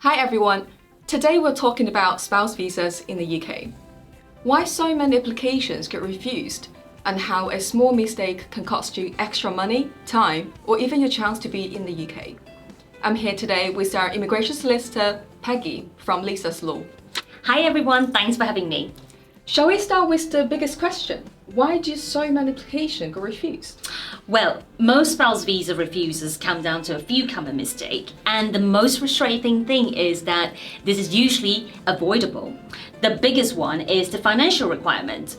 Hi everyone, today we're talking about spouse visas in the UK. Why so many applications get refused and how a small mistake can cost you extra money, time, or even your chance to be in the UK. I'm here today with our immigration solicitor, Peggy from Lisa's Law. Hi everyone, thanks for having me. Shall we start with the biggest question? Why do so many applications get refused? Well, most spouse visa refusals come down to a few common mistakes, and the most frustrating thing is that this is usually avoidable. The biggest one is the financial requirement.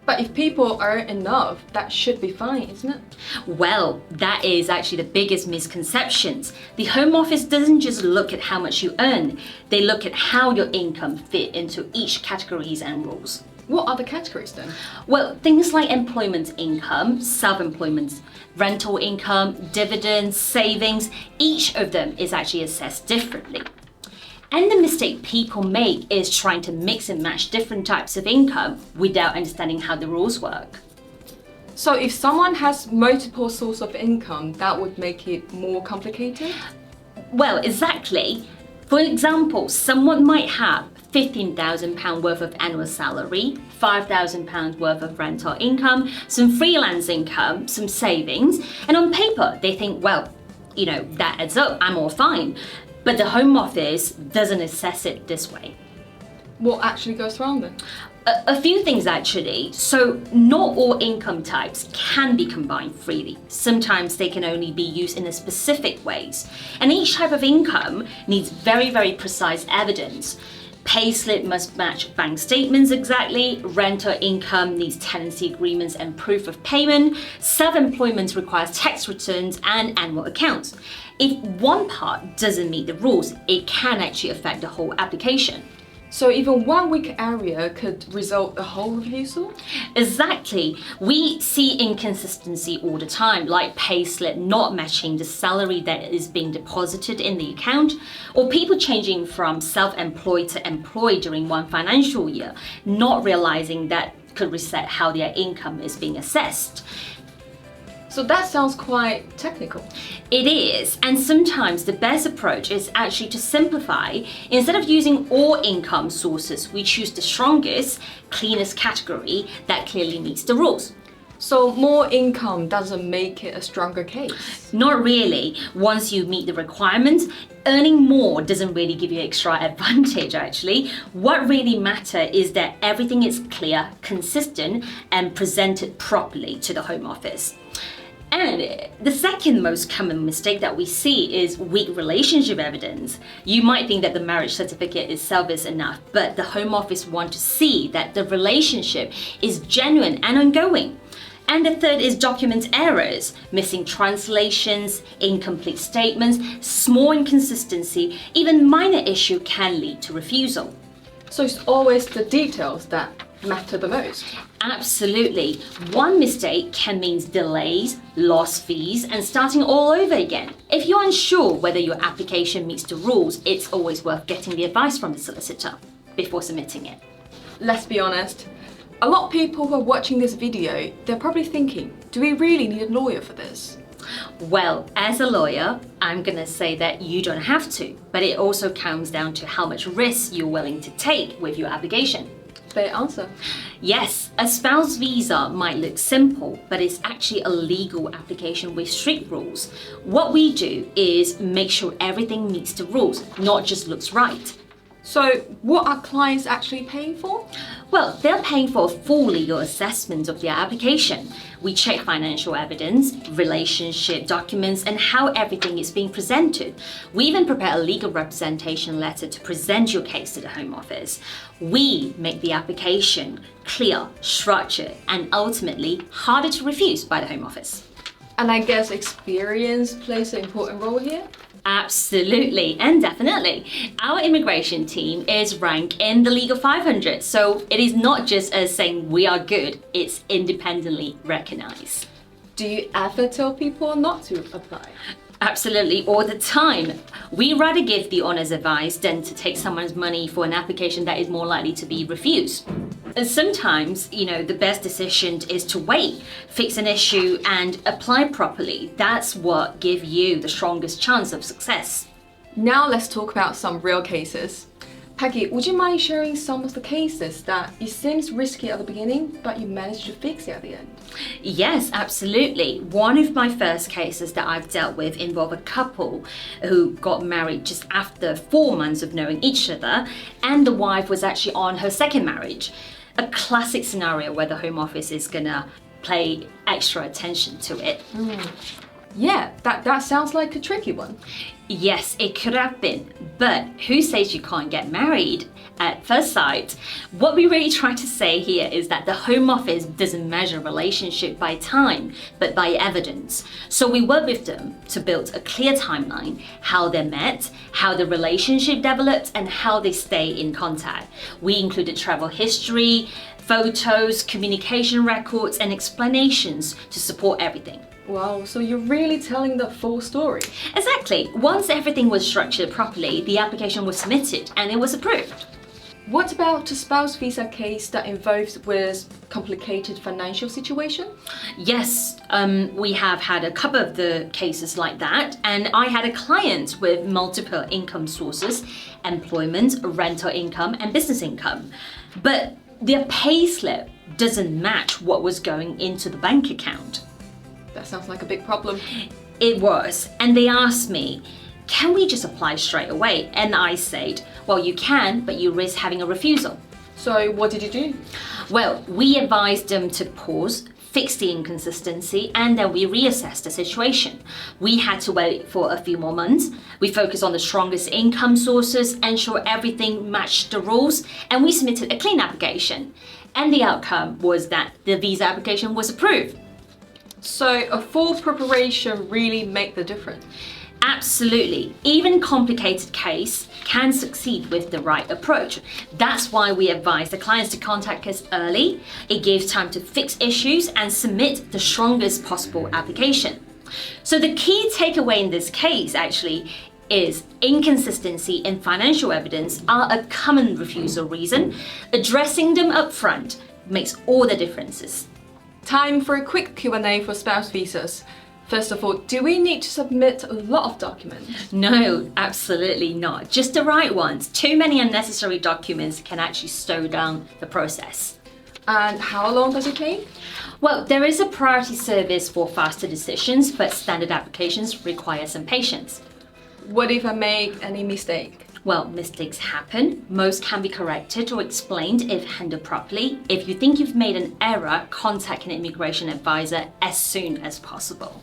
But if people earn enough, that should be fine, isn't it? Well, that is actually the biggest misconceptions. The Home Office doesn't just look at how much you earn, they look at how your income fit into each categories and rules. What are the categories then? Well, things like employment income, self-employment, rental income, dividends, savings, each of them is actually assessed differently. And the mistake people make is trying to mix and match different types of income without understanding how the rules work. So if someone has multiple sources of income, that would make it more complicated? Well, exactly. For example, someone might have £15,000 worth of annual salary, £5,000 worth of rental income, some freelance income, some savings, and on paper they think, well, that adds up, I'm all fine. But the Home Office doesn't assess it this way. What actually goes wrong then? A few things actually. So not all income types can be combined freely. Sometimes they can only be used in a specific ways. And each type of income needs very, very precise evidence. Payslip must match bank statements exactly, rental income needs tenancy agreements and proof of payment, self-employment requires tax returns and annual accounts. If one part doesn't meet the rules, it can actually affect the whole application. So even one weak area could result in a whole refusal? Exactly. We see inconsistency all the time, like payslip not matching the salary that is being deposited in the account, or people changing from self-employed to employed during one financial year, not realizing that could reset how their income is being assessed. So that sounds quite technical. It is, and sometimes the best approach is actually to simplify. Instead of using all income sources, we choose the strongest, cleanest category that clearly meets the rules. So more income doesn't make it a stronger case? Not really. Once you meet the requirements, earning more doesn't really give you extra advantage actually. What really matters is that everything is clear, consistent, and presented properly to the Home Office. And the second most common mistake that we see is weak relationship evidence. You might think that the marriage certificate itself is enough, but the Home Office want to see that the relationship is genuine and ongoing. And the third is document errors, missing translations, incomplete statements, small inconsistency, even minor issue can lead to refusal. So it's always the details that matter the most? Absolutely. One mistake can mean delays, lost fees, and starting all over again. If you're unsure whether your application meets the rules, it's always worth getting the advice from the solicitor before submitting it. Let's be honest, a lot of people who are watching this video, they're probably thinking, do we really need a lawyer for this? Well, as a lawyer, I'm gonna say that you don't have to, but it also comes down to how much risk you're willing to take with your application. Fair answer. Yes, a spouse visa might look simple, but it's actually a legal application with strict rules. What we do is make sure everything meets the rules, not just looks right. So what are clients actually paying for? Well, they're paying for a full legal assessment of their application. We check financial evidence, relationship documents, and how everything is being presented. We even prepare a legal representation letter to present your case to the Home Office. We make the application clear, structured, and ultimately harder to refuse by the Home Office. And I guess experience plays an important role here? Absolutely and definitely. Our immigration team is ranked in the Legal 500, so it is not just us saying we are good, it's independently recognized. Do you ever tell people not to apply? Absolutely, all the time. We rather give the honest advice than to take someone's money for an application that is more likely to be refused. And sometimes, the best decision is to wait, fix an issue and apply properly. That's what gives you the strongest chance of success. Now let's talk about some real cases. Peggy, would you mind sharing some of the cases that it seems risky at the beginning, but you managed to fix it at the end? Yes, absolutely. One of my first cases that I've dealt with involved a couple who got married just after 4 months of knowing each other, and the wife was actually on her second marriage. A classic scenario where the Home Office is gonna pay extra attention to it. Yeah, that sounds like a tricky one. Yes, it could have been, but who says you can't get married at first sight? What we really try to say here is that the Home Office doesn't measure relationship by time, but by evidence. So we work with them to build a clear timeline, how they met, how the relationship developed, and how they stay in contact. We included travel history, photos, communication records, and explanations to support everything. Wow, so you're really telling the full story. Exactly. Once everything was structured properly, the application was submitted and it was approved. What about a spouse visa case that involves with complicated financial situation? Yes, we have had a couple of the cases like that, and I had a client with multiple income sources: employment, rental income, and business income. But their payslip doesn't match what was going into the bank account. That sounds like a big problem. It was, and they asked me, can we just apply straight away? And I said, well, you can, but you risk having a refusal. So what did you do? Well, we advised them to pause, fix the inconsistency, and then we reassessed the situation. We had to wait for a few more months. We focused on the strongest income sources, ensure everything matched the rules, and we submitted a clean application. And the outcome was that the visa application was approved. So a full preparation really make the difference. Absolutely. Even complicated case can succeed with the right approach. That's why we advise the clients to contact us early. It gives time to fix issues and submit the strongest possible application. So the key takeaway in this case actually is inconsistency in financial evidence are a common refusal reason. Addressing them up front makes all the differences. Time for a quick Q&A for spouse visas. First of all, do we need to submit a lot of documents? No, absolutely not. Just the right ones. Too many unnecessary documents can actually slow down the process. And how long does it take? Well, there is a priority service for faster decisions, but standard applications require some patience. What if I make any mistake? Well, mistakes happen. Most can be corrected or explained if handled properly. If you think you've made an error, contact an immigration advisor as soon as possible.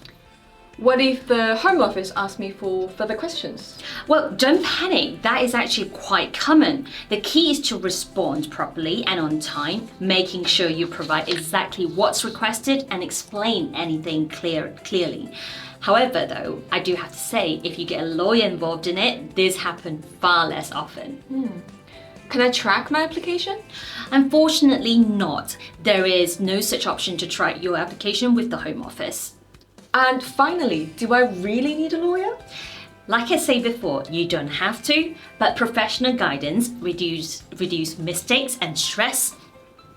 What if the Home Office asks me for further questions? Well, don't panic. That is actually quite common. The key is to respond properly and on time, making sure you provide exactly what's requested and explain anything clearly. However, though, I do have to say, if you get a lawyer involved in it, this happens far less often. Can I track my application? Unfortunately not. There is no such option to track your application with the Home Office. And finally, do I really need a lawyer? Like I said before, you don't have to, but professional guidance reduce mistakes and stress,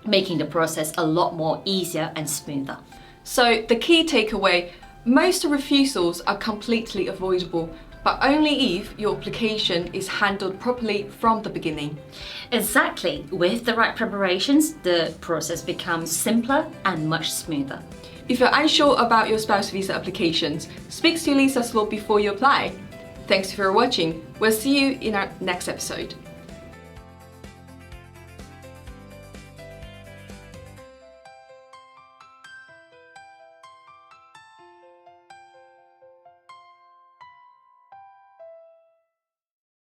making the process a lot more easier and smoother. So the key takeaway, most refusals are completely avoidable, but only if your application is handled properly from the beginning. Exactly. With the right preparations, the process becomes simpler and much smoother. If you're unsure about your spouse visa applications, speak to Lisa's Law before you apply. Thanks for watching. We'll see you in our next episode.